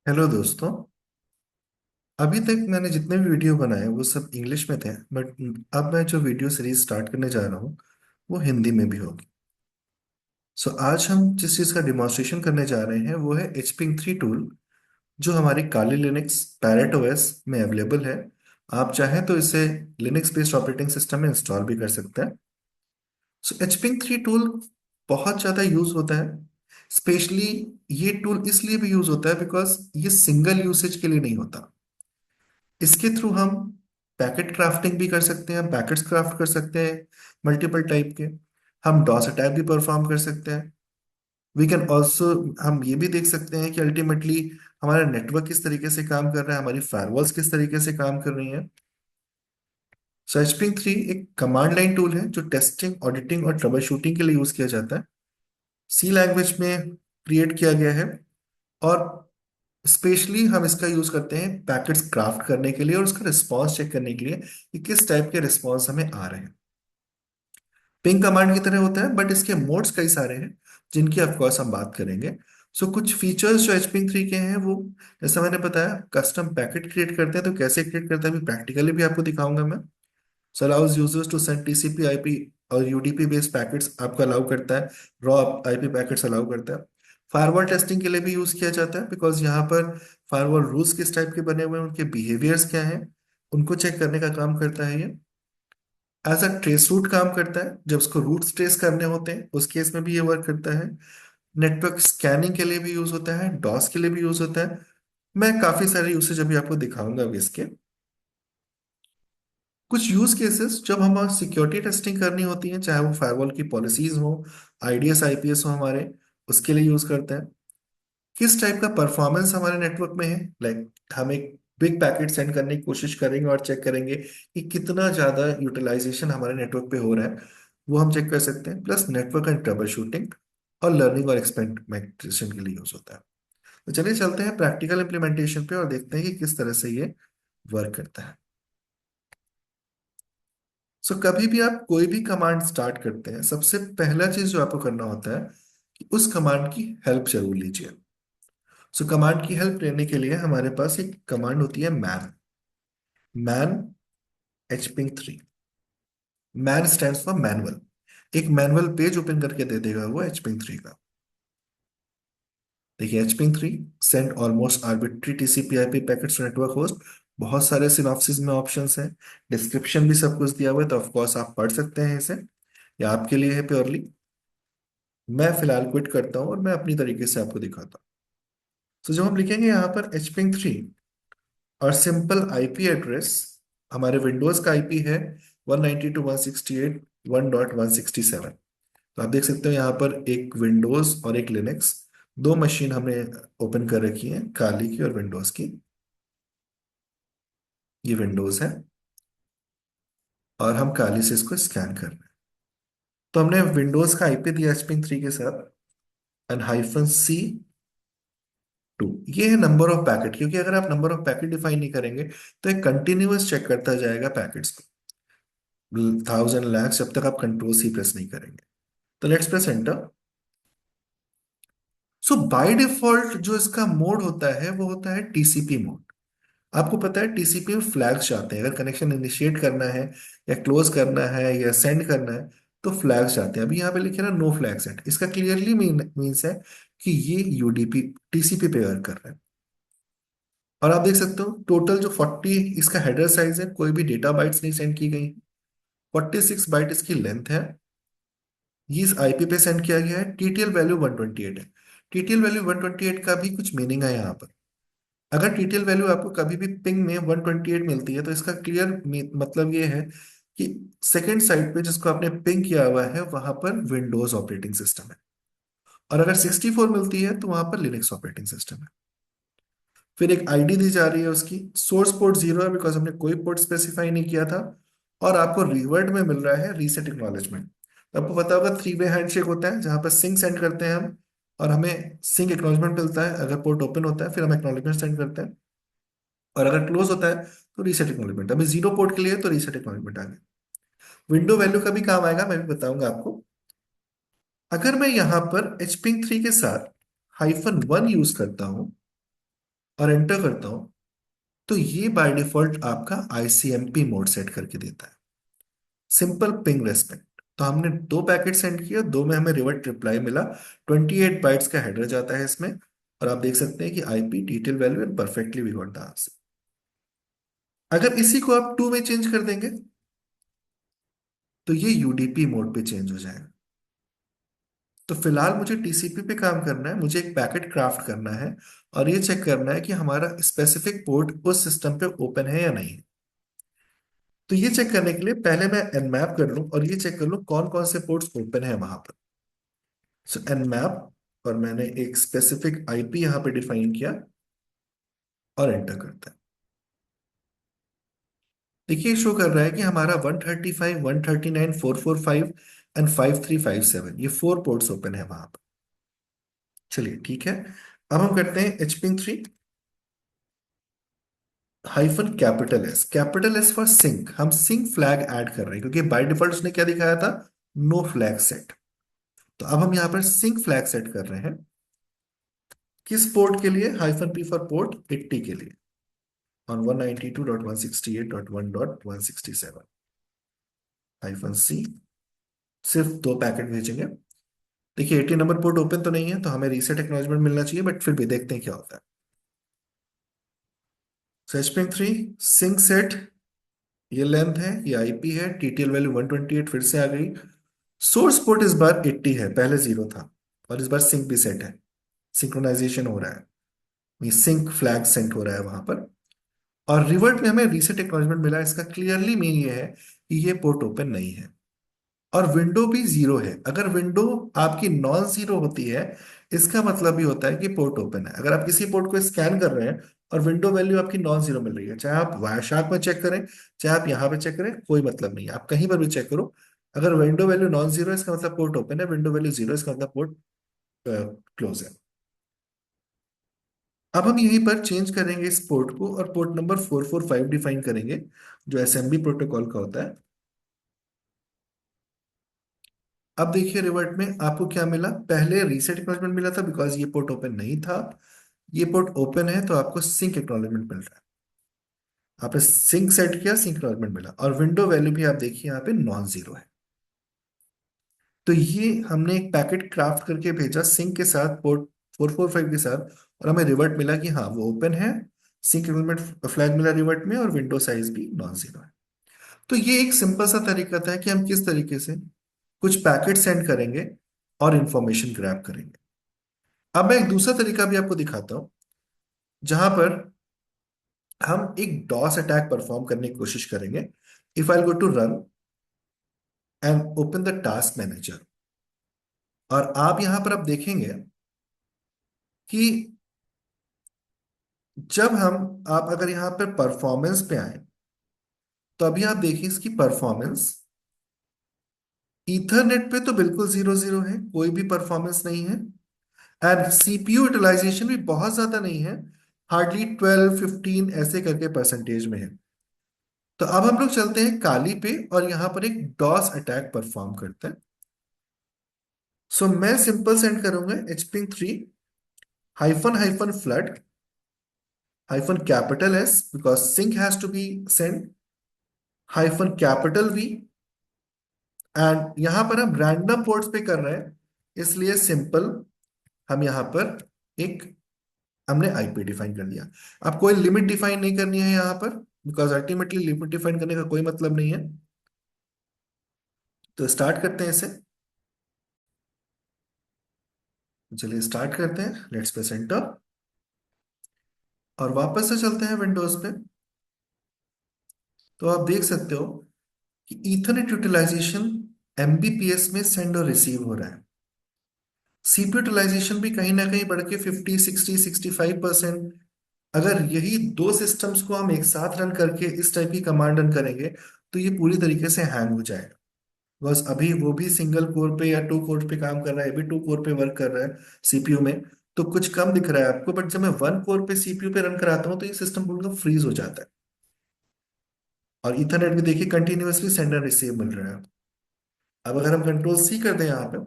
Hello दोस्तों। अभी तक मैंने जितने भी वीडियो बनाए वो सब इंग्लिश में थे, बट अब मैं जो वीडियो सीरीज स्टार्ट करने जा रहा हूँ वो हिंदी में भी होगी। सो आज हम जिस चीज़ का डिमॉन्स्ट्रेशन करने जा रहे हैं वो है एचपिंग 3 टूल, जो हमारी काली लिनक्स पैरेट ओएस में अवेलेबल है। आप चाहें तो इसे लिनक्स बेस्ड ऑपरेटिंग सिस्टम में इंस्टॉल भी कर सकते हैं। सो एचपिंग 3 टूल बहुत ज़्यादा यूज होता है। स्पेशली ये टूल इसलिए भी यूज होता है बिकॉज ये सिंगल यूसेज के लिए नहीं होता। इसके थ्रू हम पैकेट क्राफ्टिंग भी कर सकते हैं, पैकेट्स क्राफ्ट कर सकते हैं मल्टीपल टाइप के। हम डॉस अटैक भी परफॉर्म कर सकते हैं। वी कैन ऑल्सो हम ये भी देख सकते हैं कि अल्टीमेटली हमारा नेटवर्क किस तरीके से काम कर रहा है, हमारी फायरवॉल्स किस तरीके से काम कर रही हैं। सर्चपिंग 3 एक कमांड लाइन टूल है जो टेस्टिंग, ऑडिटिंग और ट्रबल शूटिंग के लिए यूज किया जाता है। सी लैंग्वेज में क्रिएट किया गया है। और स्पेशली हम इसका यूज करते हैं पैकेट्स क्राफ्ट करने के लिए और उसका रिस्पॉन्स चेक करने के लिए कि किस टाइप के रिस्पॉन्स हमें आ रहे हैं। पिंग कमांड की तरह होता है बट इसके मोड्स कई सारे हैं जिनकी ऑफकोर्स हम बात करेंगे। सो कुछ फीचर्स जो एचपिंग 3 के हैं वो, जैसा मैंने बताया, कस्टम पैकेट क्रिएट करते हैं। तो कैसे क्रिएट करते हैं अभी प्रैक्टिकली भी आपको दिखाऊंगा मैं। So allows users to send TCP IP और यूडीपी बेस्ड पैकेट्स आपको अलाउ करता है। रॉ आईपी पैकेट्स अलाउ करता है। फायरवॉल टेस्टिंग के लिए भी यूज किया जाता है बिकॉज यहाँ पर फायरवॉल रूल्स किस टाइप के बने हुए हैं, उनके बिहेवियर्स क्या हैं, उनको चेक करने का काम करता है ये। एज अ ट्रेस रूट काम करता है, जब उसको रूट्स ट्रेस करने होते हैं उस केस में भी ये वर्क करता है। नेटवर्क स्कैनिंग के लिए भी यूज होता है, डॉस के लिए भी यूज होता है। मैं काफी सारे यूसेज अभी आपको दिखाऊंगा अभी इसके। कुछ यूज केसेस जब हम सिक्योरिटी टेस्टिंग करनी होती है, चाहे वो फायरवॉल की पॉलिसीज हो, आईडीएस आईपीएस हो हमारे, उसके लिए यूज करते हैं। किस टाइप का परफॉर्मेंस हमारे नेटवर्क में है, लाइक हम एक बिग पैकेट सेंड करने की कोशिश करेंगे और चेक करेंगे कि कितना ज्यादा यूटिलाइजेशन हमारे नेटवर्क पे हो रहा है, वो हम चेक कर सकते हैं। Plus network and trouble shooting और लर्निंग और एक्सपेरिमेंटेशन के लिए यूज होता है। तो चलिए चलते हैं प्रैक्टिकल इम्प्लीमेंटेशन पे और देखते हैं कि किस तरह से ये वर्क करता है। सो कभी भी आप कोई भी कमांड स्टार्ट करते हैं, सबसे पहला चीज जो आपको करना होता है कि उस कमांड की हेल्प जरूर लीजिए। सो कमांड की हेल्प लेने के लिए हमारे पास एक कमांड होती है man. Man hping 3। Man stands for manual. एक मैनुअल पेज ओपन करके दे देगा वो एचपिंग 3 का। देखिए hping 3 send almost arbitrary TCP IP packets network host. बहुत सारे सिनॉप्सिस में ऑप्शंस हैं, डिस्क्रिप्शन भी सब कुछ दिया हुआ है, तो ऑफ कोर्स आप पढ़ सकते हैं इसे, या आपके लिए है प्योरली। मैं फिलहाल क्विट करता हूँ और मैं अपनी तरीके से आपको दिखाता हूँ। तो जब हम लिखेंगे यहाँ पर एचपिंग 3 और सिंपल आईपी एड्रेस, हमारे विंडोज का आईपी है 192.168.1.167। तो आप देख सकते हो यहाँ पर एक विंडोज और एक लिनक्स, दो मशीन हमने ओपन कर रखी है, काली की और विंडोज की। ये विंडोज है और हम काली से इसको स्कैन कर रहे हैं। तो हमने विंडोज का आईपी दिया एचपिंग 3 के साथ, एंड -C2। ये है नंबर ऑफ पैकेट, क्योंकि अगर आप नंबर ऑफ पैकेट डिफाइन नहीं करेंगे तो एक कंटिन्यूअस चेक करता जाएगा पैकेट्स को, 1000 लाख, जब तक आप कंट्रोल सी प्रेस नहीं करेंगे। तो let's press enter. So by default जो इसका मोड होता है वो होता है टीसीपी मोड। आपको पता है टीसीपी में फ्लैग्स जाते हैं, अगर कनेक्शन इनिशिएट करना है या क्लोज करना है या सेंड करना है तो फ्लैग्स जाते हैं। अभी यहाँ पे लिखे ना नो फ्लैग सेट, इसका क्लियरली मीन्स है कि ये यूडीपी टीसीपी पे वर्क कर रहा है। और आप देख सकते हो टोटल जो 40 इसका हेडर साइज है, कोई भी डेटा बाइट्स नहीं सेंड की गई। 46 बाइट इसकी लेंथ है। ये इस आईपी पे सेंड किया गया है। टीटीएल वैल्यू 128 है। टीटीएल वैल्यू 128 का भी कुछ मीनिंग है यहाँ पर। अगर टीटीएल वैल्यू आपको कभी भी पिंग में 128 मिलती है तो इसका क्लियर मतलब ये है कि सेकेंड साइड पे जिसको आपने पिंग किया हुआ है वहां पर विंडोज ऑपरेटिंग सिस्टम है। और अगर 64 मिलती है तो वहां पर लिनक्स ऑपरेटिंग सिस्टम है। फिर एक आईडी दी जा रही है, उसकी सोर्स पोर्ट 0 है बिकॉज हमने कोई पोर्ट स्पेसिफाई नहीं किया था। और आपको रिवर्ट में मिल रहा है रीसेट एक्नॉलेजमेंट। तो आपको पता होगा 3 वे हैंडशेक होता है जहां पर सिंक सेंड करते हैं हम, और हमें सिंक एक्नॉलेजमेंट मिलता है अगर पोर्ट ओपन होता है, फिर हम एक्नॉलेजमेंट सेंड करते हैं। और अगर क्लोज होता है तो रीसेट एक्नॉलेजमेंट। अभी 0 पोर्ट के लिए है, तो रीसेट एक्नॉलेजमेंट आ गया। विंडो वैल्यू का भी काम आएगा, मैं भी बताऊंगा आपको। अगर मैं यहाँ पर एचपिंग 3 के साथ -1 यूज करता हूँ और एंटर करता हूं, तो ये बाय डिफॉल्ट आपका आईसीएमपी मोड सेट करके देता है, सिंपल पिंग रेस्पेक्ट। तो हमने दो पैकेट सेंड किया, दो में हमें रिवर्ट रिप्लाई मिला। 28 बाइट्स का हेडर जाता है इसमें, और आप देख सकते हैं कि IP detail value and perfectly we got the answer. अगर इसी को आप टू में चेंज कर देंगे, तो ये यूडीपी मोड पे चेंज हो जाएगा। तो फिलहाल मुझे टीसीपी पे काम करना है, मुझे एक पैकेट क्राफ्ट करना है, और ये चेक करना है कि हमारा स्पेसिफिक पोर्ट उस सिस्टम पे ओपन है या नहीं। तो ये चेक करने के लिए पहले मैं nmap कर लूं और ये चेक कर लूं कौन कौन से पोर्ट्स ओपन है वहां पर। सो nmap, और मैंने एक स्पेसिफिक आईपी यहां पे डिफाइन किया, और एंटर करता है। देखिए शो कर रहा है कि हमारा 135, 139, 445 एंड 5357, ये फोर पोर्ट्स ओपन है वहां पर। चलिए ठीक है, अब हम करते हैं hping 3 hyphen capital S for SYN. हम सिंक फ्लैग ऐड कर रहे हैं क्योंकि बाय डिफॉल्ट उसने क्या दिखाया था, नो फ्लैग सेट। तो अब हम यहाँ पर सिंक फ्लैग सेट कर रहे हैं, किस पोर्ट के लिए, हाइफन पी फॉर पोर्ट 80 के लिए, ऑन 192.168.1.167, हाइफन सी। सिर्फ दो पैकेट भेजेंगे। देखिए 80 नंबर पोर्ट ओपन तो नहीं है, तो हमें रीसेट एक्नॉलेजमेंट मिलना चाहिए, बट फिर भी देखते हैं क्या होता है। SHPing 3 सिंक सेट, ये लेंथ है, ये आईपी है, टीटीएल वैल्यू 128 फिर से आ गई। सोर्स पोर्ट इस बार 80 है, पहले 0 था, और इस बार सिंक भी सेट है, सिंक्रोनाइजेशन हो रहा है, सिंक फ्लैग सेंट हो रहा है वहां पर। और रिवर्ट में हमें रीसेट एक्नॉलेजमेंट मिला, इसका क्लियरली मीन ये है कि ये पोर्ट ओपन नहीं है। और विंडो भी 0 है। अगर विंडो आपकी नॉन जीरो होती है, इसका मतलब भी होता है कि पोर्ट ओपन है। अगर आप किसी पोर्ट को स्कैन कर रहे हैं और विंडो वैल्यू आपकी नॉन जीरो मिल रही है, चाहे आप वायरशार्क में चेक करें, चाहे आप यहाँ पे चेक करें, कोई मतलब नहीं है, आप कहीं पर भी चेक करो। अगर विंडो वैल्यू नॉन जीरो है, इसका मतलब पोर्ट ओपन है, विंडो वैल्यू जीरो इसका मतलब पोर्ट क्लोज है। अब हम यहीं पर चेंज करेंगे इस पोर्ट को, और पोर्ट नंबर 445 डिफाइन करेंगे, जो एसएमबी प्रोटोकॉल का होता है। अब देखिए रिवर्ट में आपको क्या मिला, पहले रीसेट एक्नॉलेजमेंट मिला था बिकॉज ये पोर्ट ओपन नहीं था। ये पोर्ट ओपन है तो आपको सिंक एक्नॉलेजमेंट मिल रहा है। आपने सिंक सेट किया, सिंक एक्नॉलेजमेंट मिला, और विंडो वैल्यू भी आप देखिए यहाँ पे नॉन जीरो है। तो ये हमने एक पैकेट क्राफ्ट करके भेजा सिंक के साथ, पोर्ट 445 के साथ, और हमें रिवर्ट मिला कि हाँ वो ओपन है, सिंक एक्नॉलेजमेंट फ्लैग मिला रिवर्ट में, और विंडो साइज भी नॉन जीरो है। तो ये एक सिंपल सा तरीका था कि हम किस तरीके से कुछ पैकेट सेंड करेंगे और इंफॉर्मेशन ग्रैब करेंगे। अब मैं एक दूसरा तरीका भी आपको दिखाता हूं, जहां पर हम एक डॉस अटैक परफॉर्म करने की कोशिश करेंगे। If I go to run and open the task manager, और आप यहां पर आप देखेंगे कि जब हम आप अगर यहां पर परफॉर्मेंस पे आए, तो अभी आप देखिए इसकी परफॉर्मेंस ईथरनेट पे तो बिल्कुल 0 0 है, कोई भी परफॉर्मेंस नहीं है। एंड सीपीयू यूटिलाइजेशन भी बहुत ज्यादा नहीं है, हार्डली 12 15 ऐसे करके परसेंटेज में है। तो अब हम लोग चलते हैं काली पे, और यहां पर एक डॉस अटैक परफॉर्म करते हैं। सो मैं सिंपल सेंड करूंगा hping 3 hyphen hyphen flood hyphen capital S, because SYN has to be send, hyphen capital V. And यहां पर हम रैंडम पोर्ट्स पे कर रहे हैं, इसलिए सिंपल हम यहां पर एक हमने आईपी डिफाइन कर दिया। अब कोई लिमिट डिफाइन नहीं करनी है यहां पर, बिकॉज अल्टीमेटली लिमिट डिफाइन करने का कोई मतलब नहीं है। तो स्टार्ट करते हैं इसे। चलिए स्टार्ट करते हैं, लेट्स प्रेस एंटर, और वापस से चलते हैं विंडोज पे। तो आप देख सकते हो कि ईथरनेट यूटिलाइजेशन एमबीपीएस में सेंड और रिसीव हो रहा है। सीपीयू यूटिलाइजेशन भी कहीं ना कहीं बढ़ के 50 60 65%। अगर यही दो सिस्टम्स को हम एक साथ रन करके इस टाइप की कमांड रन करेंगे, तो ये पूरी तरीके से हैंग हो जाएगा। बस अभी वो भी सिंगल कोर पे या टू कोर पे काम कर रहा है, ये भी टू कोर पे वर्क कर रहा है सीपीयू में। तो कुछ कम दिख रहा है आपको, बट जब मैं वन कोर पे सीपीयू पे रन कराता हूँ, तो ये सिस्टम पूरा फ्रीज हो जाता है। और इथरनेट भी देखिए कंटिन्यूअसली सेंड एंड रिसीव मिल रहा है। अब अगर हम कंट्रोल सी कर दें यहाँ पे,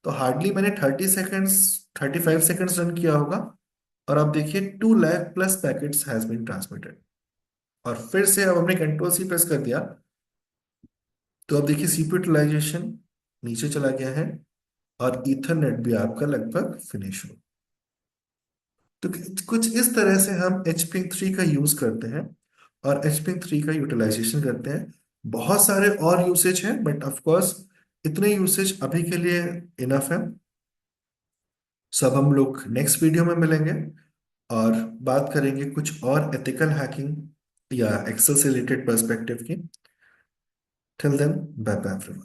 तो हार्डली मैंने 30 सेकेंड्स 35 सेकेंड्स रन किया होगा, और आप देखिए 2 lakh plus packets has been transmitted. और फिर से अब हमने कंट्रोल सी प्रेस कर दिया, तो अब देखिए सीपीयू यूटिलाइजेशन नीचे चला गया है, और ईथरनेट भी आपका लगभग फिनिश हो। तो कुछ इस तरह से हम HP3 का यूज करते हैं और HP3 का यूटिलाइजेशन करते हैं। बहुत सारे और यूसेज हैं, बट ऑफ कोर्स इतने यूसेज अभी के लिए इनफ है। सब हम लोग नेक्स्ट वीडियो में मिलेंगे और बात करेंगे कुछ और एथिकल हैकिंग या एक्सेल से रिलेटेड पर्सपेक्टिव की। Till then, bye bye everyone.